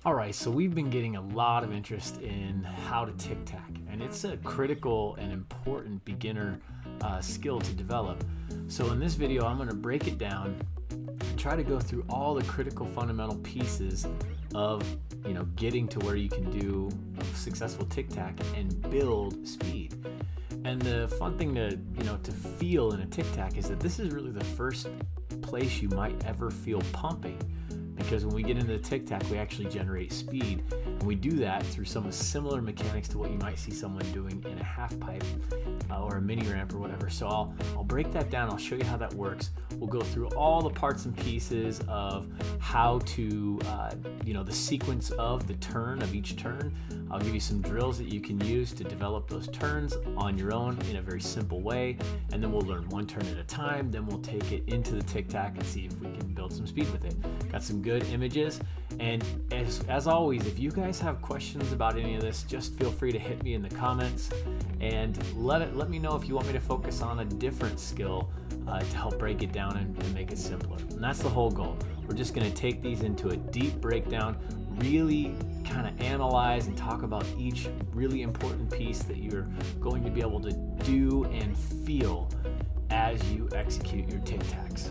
All right, so we've been getting a lot of interest in how to tic tac, and it's a critical and important beginner skill to develop. So in this video, I'm going to break it down and try to go through all the critical fundamental pieces of getting to where you can do a successful tic tac and build speed. And the fun thing to feel in a tic tac is that this is really the first place you might ever feel pumping. Because when we get into the tic tac, we actually generate speed, and we do that through some similar mechanics to what you might see someone doing in a half pipe or a mini ramp or whatever. So I'll break that down. I'll show you how that works. We'll go through all the parts and pieces of how to, the sequence of the turn of each turn. I'll give you some drills that you can use to develop those turns on your own in a very simple way, and then we'll learn one turn at a time. Then we'll take it into the tic tac and see if we can build some speed with it. Got some good images, and as always, if you guys have questions about any of this, just feel free to hit me in the comments and let me know if you want me to focus on a different skill to help break it down and make it simpler. And that's the whole goal. We're just going to take these into a deep breakdown, really kind of analyze and talk about each really important piece that you're going to be able to do and feel as you execute your tic tacs.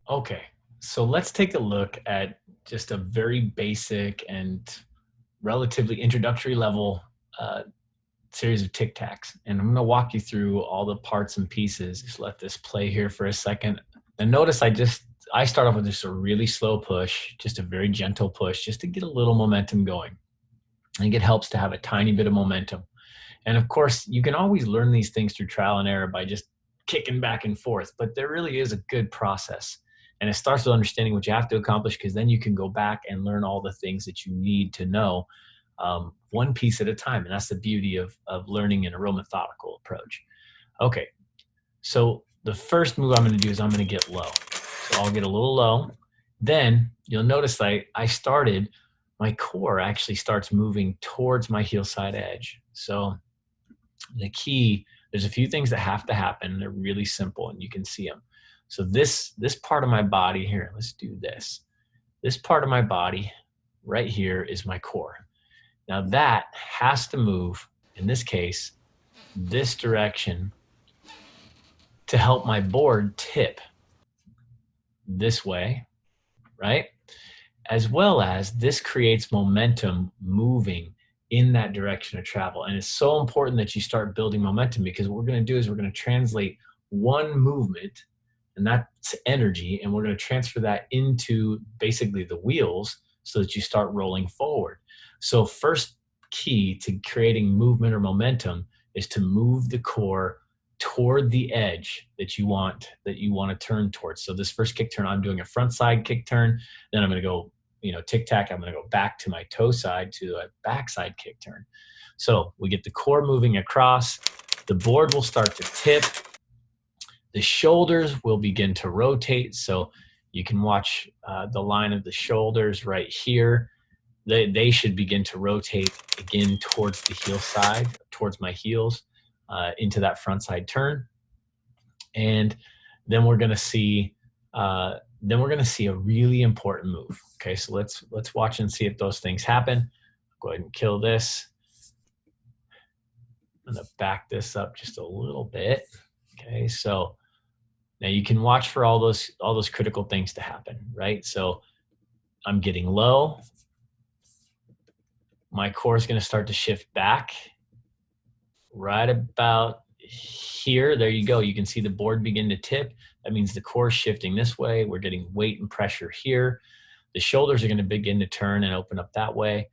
Okay, so let's take a look at just a very basic and relatively introductory level series of tic tacs. And I'm going to walk you through all the parts and pieces. Just let this play here for a second. And notice I start off with just a really slow push, just a very gentle push, just to get a little momentum going. I think it helps to have a tiny bit of momentum. And of course, you can always learn these things through trial and error by just kicking back and forth, but there really is a good process. And it starts with understanding what you have to accomplish, because then you can go back and learn all the things that you need to know, one piece at a time. And that's the beauty of learning in a real methodical approach. Okay, so the first move I'm going to do is I'm going to get low. So I'll get a little low. Then you'll notice my core actually starts moving towards my heel side edge. So the key, there's a few things that have to happen. They're really simple and you can see them. So this part of my body here, let's do this. This part of my body right here is my core. Now that has to move, in this case, this direction to help my board tip this way, right? As well as this creates momentum moving in that direction of travel. And it's so important that you start building momentum, because what we're going to do is we're going to translate one movement, and that's energy, and we're going to transfer that into basically the wheels so that you start rolling forward. So first key to creating movement or momentum is to move the core toward the edge that you want to turn towards. So this first kick turn, I'm doing a front side kick turn, then I'm going to go tic tac, I'm going to go back to my toe side to a backside kick turn. So we get the core moving across, the board will start to tip, the shoulders will begin to rotate. So you can watch the line of the shoulders right here. They should begin to rotate again towards the heel side, towards my heels, into that front side turn. And then we're going to see a really important move. Okay, so let's watch and see if those things happen. Go ahead and kill this. I'm going to back this up just a little bit. Okay, so now you can watch for all those critical things to happen, right? So I'm getting low. My core is going to start to shift back right about here. There you go. You can see the board begin to tip. That means the core is shifting this way. We're getting weight and pressure here. The shoulders are going to begin to turn and open up that way.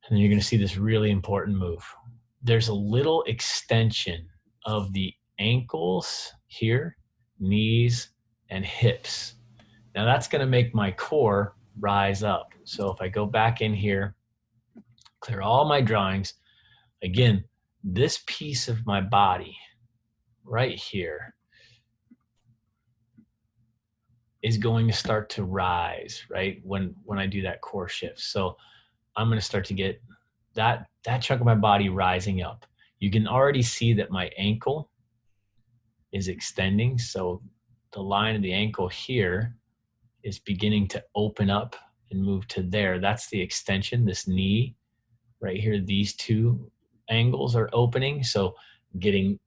And then you're going to see this really important move. There's a little extension of the ankles here, knees, and hips. Now that's going to make my core rise up. So if I go back in here, clear all my drawings, again, this piece of my body right here is going to start to rise, right? When I do that core shift. So I'm going to start to get that chunk of my body rising up. You can already see that my ankle is extending. So the line of the ankle here is beginning to open up and move to there. That's the extension. This knee right here, these two angles are opening. So getting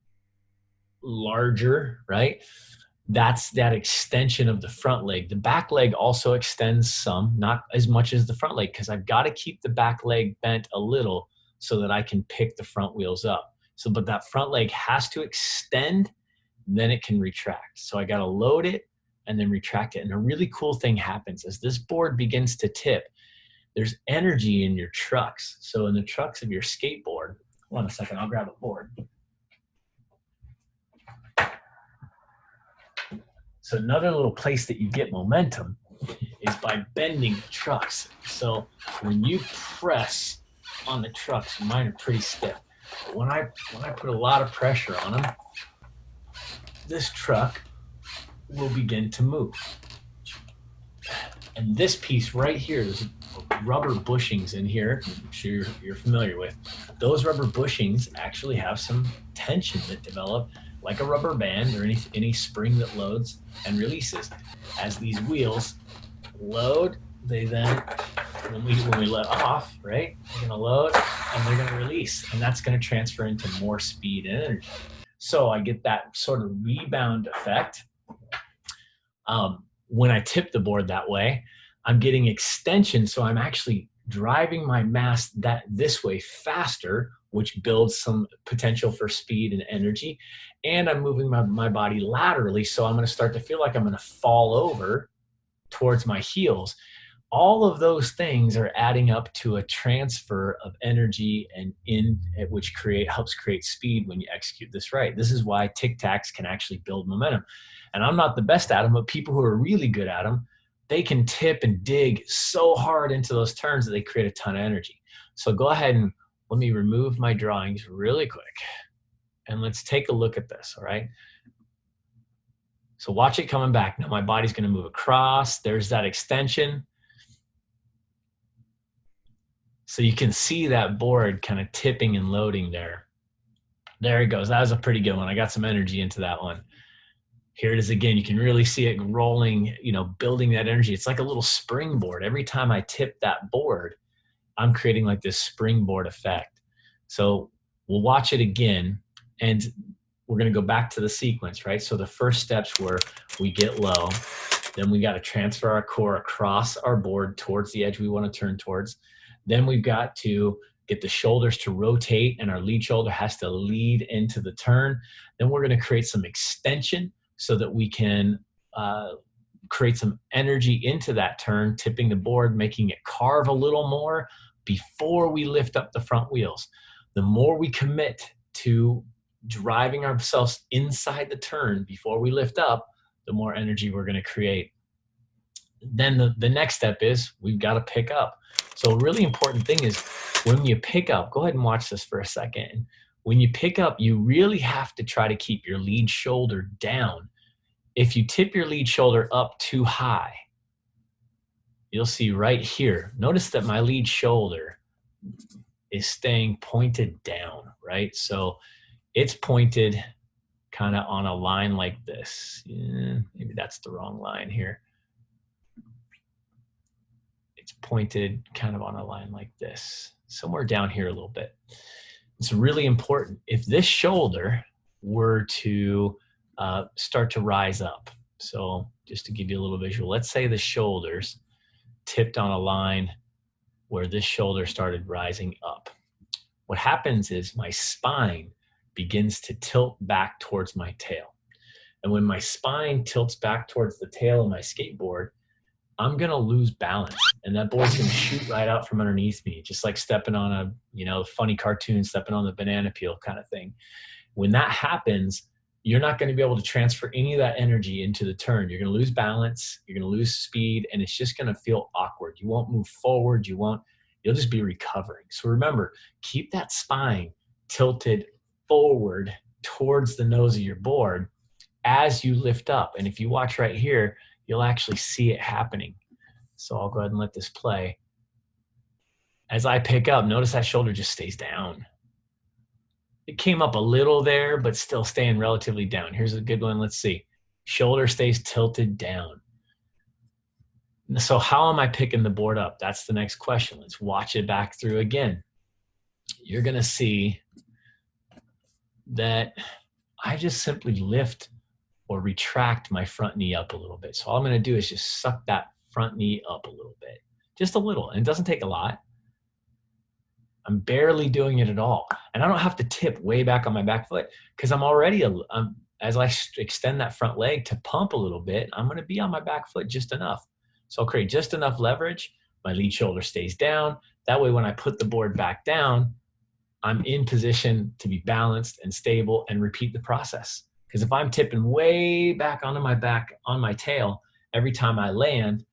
larger, right? That's that extension of the front leg. The back leg also extends some, not as much as the front leg, because I've got to keep the back leg bent a little so that I can pick the front wheels up. So, but that front leg has to extend, then it can retract. So I got to load it and then retract it. And a really cool thing happens as this board begins to tip. There's energy in your trucks. So in the trucks of your skateboard, hold on a second, I'll grab a board. So another little place that you get momentum is by bending the trucks. So when you press on the trucks, mine are pretty stiff. But when I put a lot of pressure on them, this truck will begin to move. And this piece right here, there's rubber bushings in here, I'm sure you're familiar with. Those rubber bushings actually have some tension that develop like a rubber band or any spring that loads and releases. As these wheels load, they then, when we let off, right, they're gonna load and they're gonna release, and that's gonna transfer into more speed and energy. So I get that sort of rebound effect. When I tip the board that way, I'm getting extension, so I'm actually driving my mass this way faster, which builds some potential for speed and energy. And I'm moving my body laterally, so I'm going to start to feel like I'm going to fall over towards my heels. All of those things are adding up to a transfer of energy and which helps create speed when you execute this right. This is why Tic Tacs can actually build momentum. And I'm not the best at them, but people who are really good at them, they can tip and dig so hard into those turns that they create a ton of energy. So go ahead and let me remove my drawings really quick. And let's take a look at this, all right? So watch it coming back. Now my body's gonna move across. There's that extension. So you can see that board kind of tipping and loading there. There it goes. That was a pretty good one. I got some energy into that one. Here it is again. You can really see it rolling, building that energy. It's like a little springboard. Every time I tip that board, I'm creating like this springboard effect. So we'll watch it again, and we're going to go back to the sequence, right? So the first steps were we get low, then we got to transfer our core across our board towards the edge we want to turn towards. Then we've got to get the shoulders to rotate, and our lead shoulder has to lead into the turn. Then we're going to create some extension so that we can create some energy into that turn, tipping the board, making it carve a little more before we lift up the front wheels. The more we commit to driving ourselves inside the turn before we lift up, the more energy we're going to create. Then the next step is we've got to pick up. So a really important thing is when you pick up, go ahead and watch this for a second. When you pick up, you really have to try to keep your lead shoulder down. If you tip your lead shoulder up too high, you'll see right here, notice that my lead shoulder is staying pointed down, right? So it's pointed kind of on a line like this. Yeah, maybe that's the wrong line here. It's pointed kind of on a line like this, somewhere down here a little bit. It's really important. If this shoulder were to start to rise up, so just to give you a little visual, let's say the shoulders tipped on a line where this shoulder started rising up. What happens is my spine begins to tilt back towards my tail. And when my spine tilts back towards the tail of my skateboard, I'm going to lose balance, and that board's going to shoot right out from underneath me, just like stepping on a, funny cartoon, stepping on the banana peel kind of thing. When that happens, you're not going to be able to transfer any of that energy into the turn. You're going to lose balance, you're going to lose speed, and it's just going to feel awkward. You won't move forward. You'll just be recovering. So remember, keep that spine tilted forward towards the nose of your board as you lift up. And if you watch right here, you'll actually see it happening. So I'll go ahead and let this play. As I pick up, notice that shoulder just stays down. It came up a little there, but still staying relatively down. Here's a good one. Let's see. Shoulder stays tilted down. So how am I picking the board up? That's the next question. Let's watch it back through again. You're going to see that I just simply lift or retract my front knee up a little bit. So all I'm going to do is just suck that front knee up a little bit, just a little. And it doesn't take a lot. I'm barely doing it at all. And I don't have to tip way back on my back foot because I'm already, as I extend that front leg to pump a little bit, I'm going to be on my back foot just enough. So I'll create just enough leverage. My lead shoulder stays down. That way, when I put the board back down, I'm in position to be balanced and stable and repeat the process. Because if I'm tipping way back onto my back, on my tail, every time I land,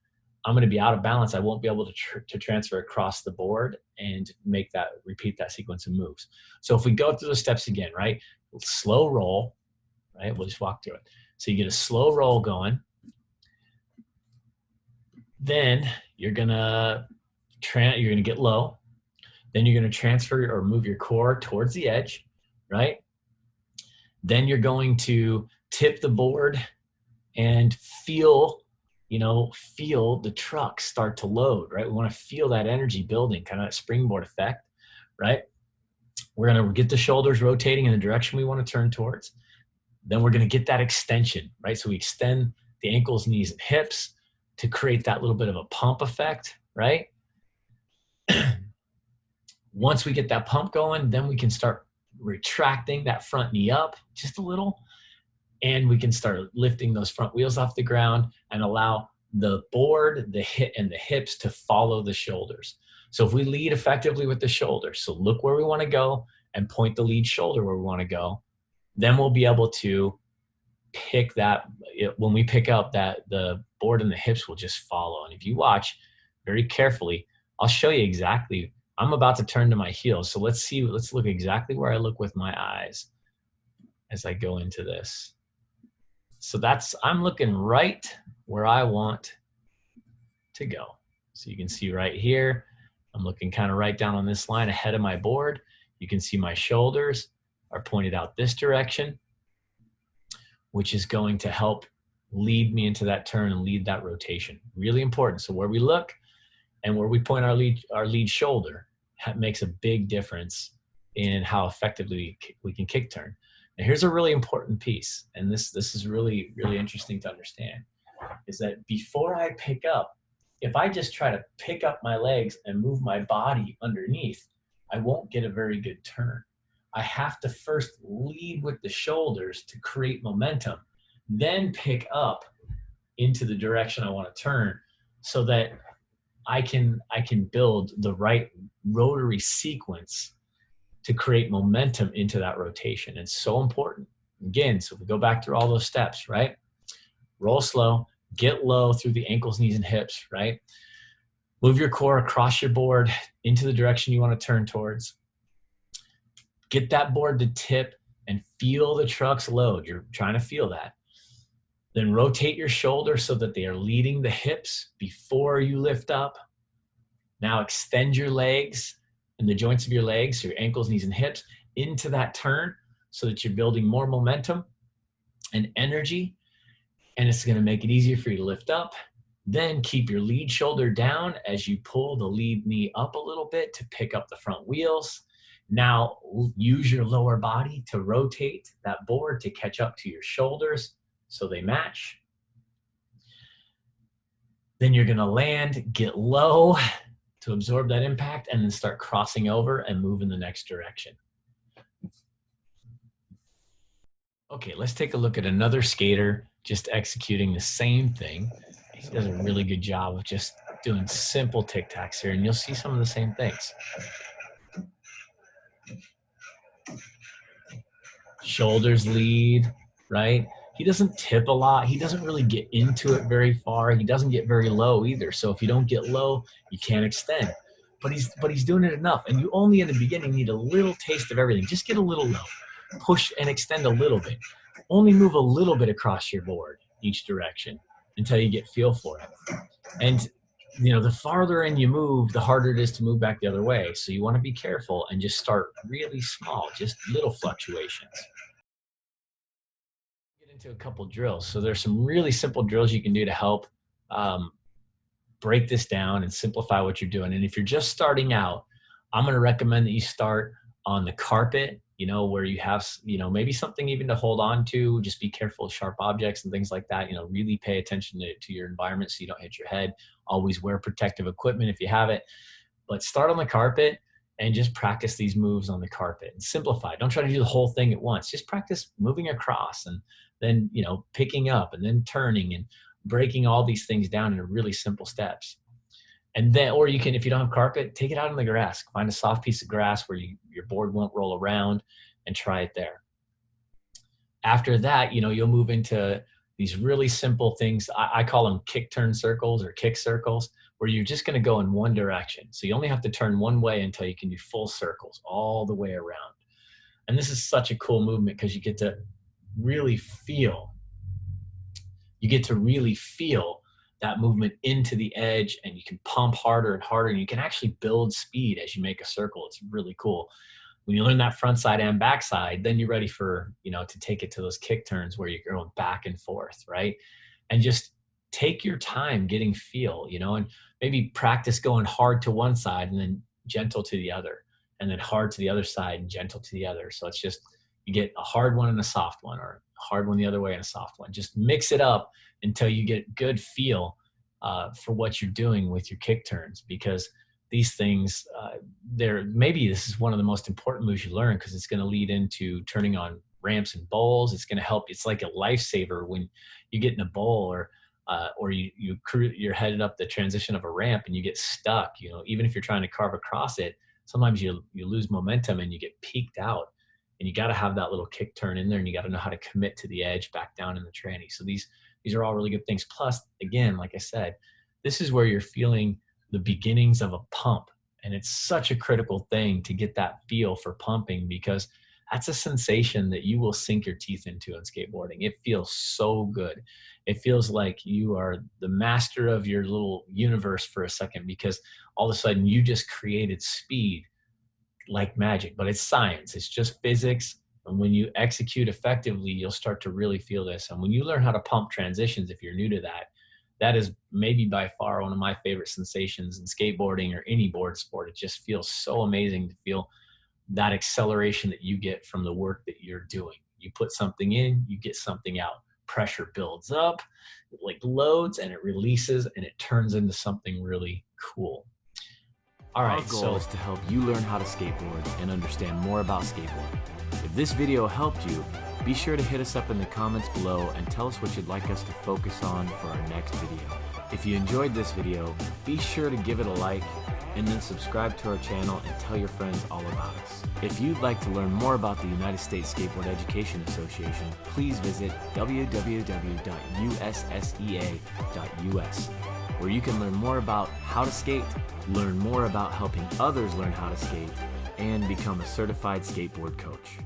I'm going to be out of balance. I won't be able to transfer across the board and repeat that sequence of moves. So if we go through the steps again, right? Slow roll, right? We'll just walk through it. So you get a slow roll going. Then you're gonna get low. Then you're gonna transfer or move your core towards the edge, right? Then you're going to tip the board and feel the truck start to load, right? We want to feel that energy building, kind of that springboard effect, right? We're going to get the shoulders rotating in the direction we want to turn towards. Then we're going to get that extension, right? So we extend the ankles, knees, and hips to create that little bit of a pump effect, right? Once we get that pump going, then we can start retracting that front knee up just a little, and we can start lifting those front wheels off the ground and allow the board, the hip, and the hips to follow the shoulders. So if we lead effectively with the shoulders, so look where we want to go and point the lead shoulder where we want to go, then we'll be able to pick that. When we pick up, that the board and the hips will just follow. And if you watch very carefully, I'll show you exactly. I'm about to turn to my heels. So let's look exactly where I look with my eyes as I go into this. So I'm looking right where I want to go. So you can see right here, I'm looking kind of right down on this line ahead of my board. You can see my shoulders are pointed out this direction, which is going to help lead me into that turn and lead that rotation. Really important. So where we look and where we point our lead shoulder makes a big difference in how effectively we can kick turn. Now here's a really important piece, and this is really, really interesting to understand, is that before I pick up, if I just try to pick up my legs and move my body underneath, I won't get a very good turn. I have to first lead with the shoulders to create momentum, then pick up into the direction I want to turn so that I can build the right rotary sequence to create momentum into that rotation. It's so important. Again, so if we go back through all those steps, right? Roll slow, get low through the ankles, knees, and hips, right? Move your core across your board into the direction you want to turn towards. Get that board to tip and feel the trucks load. You're trying to feel that. Then rotate your shoulders so that they are leading the hips before you lift up. Now extend your legs and the joints of your legs, so your ankles, knees, and hips, into that turn so that you're building more momentum and energy, and it's going to make it easier for you to lift up. Then keep your lead shoulder down as you pull the lead knee up a little bit to pick up the front wheels. Now use your lower body to rotate that board to catch up to your shoulders so they match. Then you're going to land, get low to absorb that impact, and then start crossing over and move in the next direction. Okay, let's take a look at another skater just executing the same thing. He does a really good job of just doing simple tic-tacs here, and you'll see some of the same things. Shoulders lead, right? He doesn't tip a lot. He doesn't really get into it very far. He doesn't get very low either. So if you don't get low, you can't extend. But he's doing it enough. And you only in the beginning need a little taste of everything. Just get a little low. Push and extend a little bit. Only move a little bit across your board each direction. until you get feel for it. And the farther in you move, the harder it is to move back the other way. So you want to be careful and just start really small, just little fluctuations. Get into a couple drills. So there's some really simple drills you can do to help um, break this down and simplify what you're doing. And if you're just starting out, I'm going to recommend that you start on the carpet, where you have, maybe something even to hold on to. Just be careful of sharp objects and things like that. Really pay attention to your environment so you don't hit your head. Always wear protective equipment if you have it. But start on the carpet and just practice these moves on the carpet and simplify. Don't try to do the whole thing at once. Just practice moving across and then, picking up and then turning and breaking all these things down into really simple steps. And then, or you can, if you don't have carpet, take it out on the grass. Find a soft piece of grass where your board won't roll around and try it there. After that, you'll move into these really simple things. I call them kick turn circles or kick circles, where you're just going to go in one direction. So you only have to turn one way until you can do full circles all the way around. And this is such a cool movement because you get to really feel that movement into the edge, and you can pump harder and harder, and you can actually build speed as you make a circle. It's really cool. When you learn that front side and back side, then you're ready for, to take it to those kick turns where you're going back and forth, right? And just take your time getting feel, and maybe practice going hard to one side and then gentle to the other, and then hard to the other side and gentle to the other. So it's just, you get a hard one and a soft one, or a hard one the other way and a soft one. Just mix it up until you get good feel for what you're doing with your kick turns, because these things, maybe this is one of the most important moves you learn, because it's going to lead into turning on ramps and bowls. It's going to help. It's like a lifesaver when you get in a bowl, or you're headed up the transition of a ramp and you get stuck. Even if you're trying to carve across it, sometimes you lose momentum and you get peaked out. And you got to have that little kick turn in there, and you got to know how to commit to the edge back down in the tranny. So these are all really good things. Plus, again, like I said, this is where you're feeling the beginnings of a pump. And it's such a critical thing to get that feel for pumping, because that's a sensation that you will sink your teeth into in skateboarding. It feels so good. It feels like you are the master of your little universe for a second, because all of a sudden you just created speed like magic. But it's science. It's just physics. And when you execute effectively, you'll start to really feel this. And when you learn how to pump transitions, if you're new to that, that is maybe by far one of my favorite sensations in skateboarding or any board sport. It just feels so amazing to feel that acceleration that you get from the work that you're doing. You put something in, you get something out. Pressure builds up, it like loads, and it releases, and it turns into something really cool. All right, our goal is to help you learn how to skateboard and understand more about skateboarding. If this video helped you, be sure to hit us up in the comments below and tell us what you'd like us to focus on for our next video. If you enjoyed this video, be sure to give it a like, and then subscribe to our channel and tell your friends all about us. If you'd like to learn more about the United States Skateboard Education Association, please visit www.ussea.us, where you can learn more about how to skate, learn more about helping others learn how to skate, and become a certified skateboard coach.